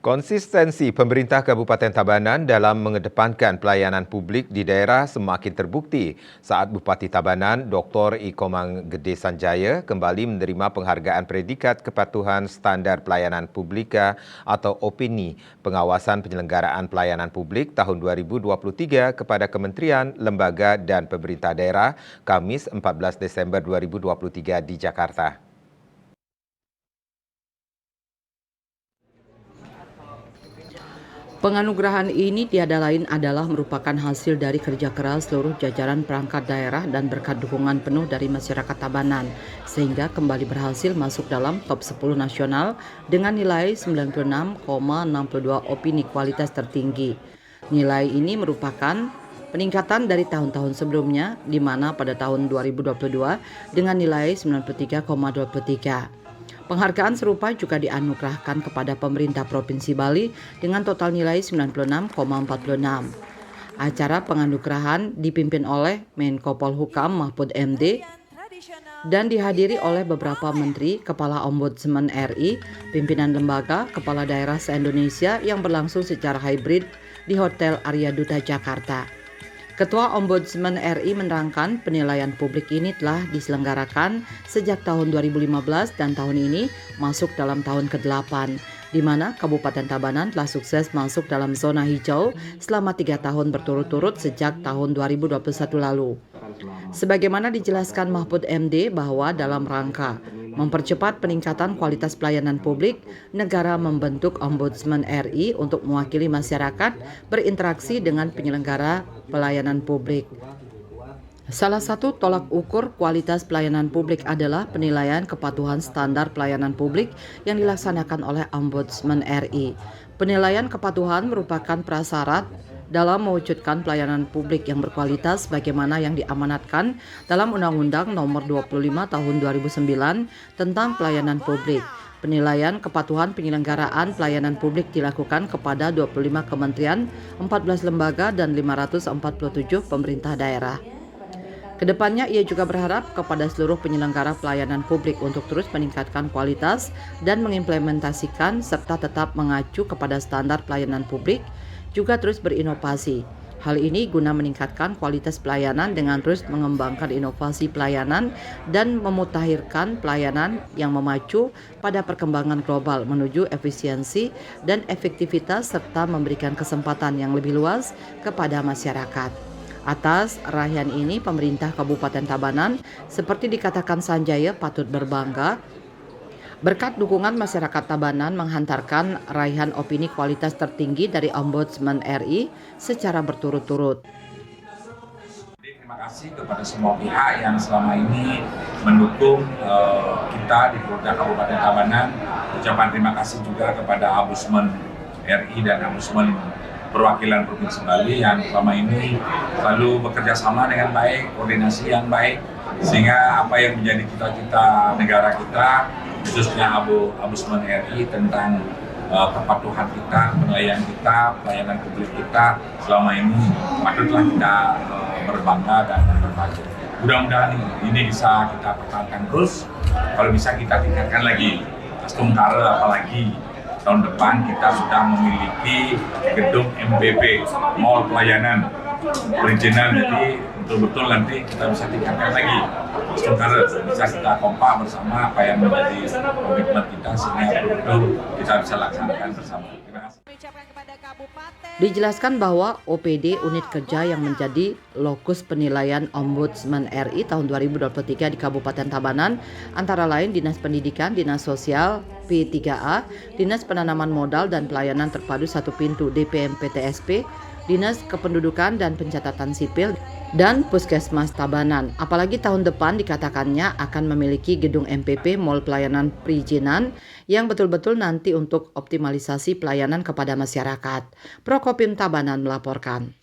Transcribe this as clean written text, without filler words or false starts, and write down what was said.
Konsistensi pemerintah Kabupaten Tabanan dalam mengedepankan pelayanan publik di daerah semakin terbukti saat Bupati Tabanan Dr. Ikomang Gede Sanjaya kembali menerima penghargaan predikat kepatuhan standar pelayanan publika atau OPNI pengawasan penyelenggaraan pelayanan publik tahun 2023 kepada kementerian, lembaga dan pemerintah daerah Kamis 14 Desember 2023 di Jakarta. Penganugerahan ini tiada lain adalah merupakan hasil dari kerja keras seluruh jajaran perangkat daerah dan berkat dukungan penuh dari masyarakat Tabanan, sehingga kembali berhasil masuk dalam top 10 nasional dengan nilai 96,62 opini kualitas tertinggi. Nilai ini merupakan peningkatan dari tahun-tahun sebelumnya, di mana pada tahun 2022 dengan nilai 93,23. Penghargaan serupa juga dianugerahkan kepada pemerintah Provinsi Bali dengan total nilai 96,46. Acara penganugerahan dipimpin oleh Menko Polhukam Mahfud MD dan dihadiri oleh beberapa menteri, kepala Ombudsman RI, pimpinan lembaga, kepala daerah se-Indonesia yang berlangsung secara hybrid di Hotel Arya Duta Jakarta. Ketua Ombudsman RI menerangkan penilaian publik ini telah diselenggarakan sejak tahun 2015 dan tahun ini masuk dalam tahun ke-8, di mana Kabupaten Tabanan telah sukses masuk dalam zona hijau selama 3 tahun berturut-turut sejak tahun 2021 lalu. Sebagaimana dijelaskan Mahfud MD bahwa dalam rangka mempercepat peningkatan kualitas pelayanan publik, negara membentuk Ombudsman RI untuk mewakili masyarakat berinteraksi dengan penyelenggara pelayanan publik. Salah satu tolak ukur kualitas pelayanan publik adalah penilaian kepatuhan standar pelayanan publik yang dilaksanakan oleh Ombudsman RI. Penilaian kepatuhan merupakan prasyarat dalam mewujudkan pelayanan publik yang berkualitas bagaimana yang diamanatkan dalam Undang-Undang Nomor 25 Tahun 2009 tentang Pelayanan Publik. Penilaian kepatuhan penyelenggaraan pelayanan publik dilakukan kepada 25 kementerian, 14 lembaga dan 547 pemerintah daerah. Kedepannya ia juga berharap kepada seluruh penyelenggara pelayanan publik untuk terus meningkatkan kualitas dan mengimplementasikan serta tetap mengacu kepada standar pelayanan publik, juga terus berinovasi. Hal ini guna meningkatkan kualitas pelayanan dengan terus mengembangkan inovasi pelayanan dan memutakhirkan pelayanan yang memacu pada perkembangan global menuju efisiensi dan efektivitas serta memberikan kesempatan yang lebih luas kepada masyarakat. Atas raihan ini, pemerintah Kabupaten Tabanan, seperti dikatakan Sanjaya, patut berbangga berkat dukungan masyarakat Tabanan menghantarkan raihan opini kualitas tertinggi dari Ombudsman RI secara berturut-turut. Terima kasih kepada semua pihak yang selama ini mendukung kita di Polda Kabupaten Tabanan. Ucapan terima kasih juga kepada Ombudsman RI dan Ombudsman perwakilan Provinsi Bali yang selama ini selalu bekerja sama dengan baik, koordinasi yang baik, sehingga apa yang menjadi cita-cita negara kita, khususnya Ombudsman RI tentang kepatuhan kita, penilaian kita, pelayanan publik kita selama ini patutlah kita berbangga dan berbangga. Mudah-mudahan ini bisa kita pertahankan terus, kalau bisa kita tingkatkan lagi. Sementara apalagi tahun depan kita sudah memiliki gedung MPP, Mall Pelayanan Perizinan, jadi betul-betul nanti kita bisa tingkatkan lagi. Sementara bisa kita kompak bersama apa yang menjadi komitmen kita sehingga betul-betul kita bisa laksanakan bersama. Terima kasih. Dijelaskan bahwa OPD unit kerja yang menjadi lokus penilaian Ombudsman RI tahun 2023 di Kabupaten Tabanan antara lain Dinas Pendidikan, Dinas Sosial, P3A, Dinas Penanaman Modal dan Pelayanan Terpadu Satu Pintu DPMPTSP, Dinas Kependudukan dan Pencatatan Sipil, dan Puskesmas Tabanan. Apalagi tahun depan dikatakannya akan memiliki gedung MPP Mall Pelayanan Perizinan yang betul-betul nanti untuk optimalisasi pelayanan kepada masyarakat. Prokopim Tabanan melaporkan.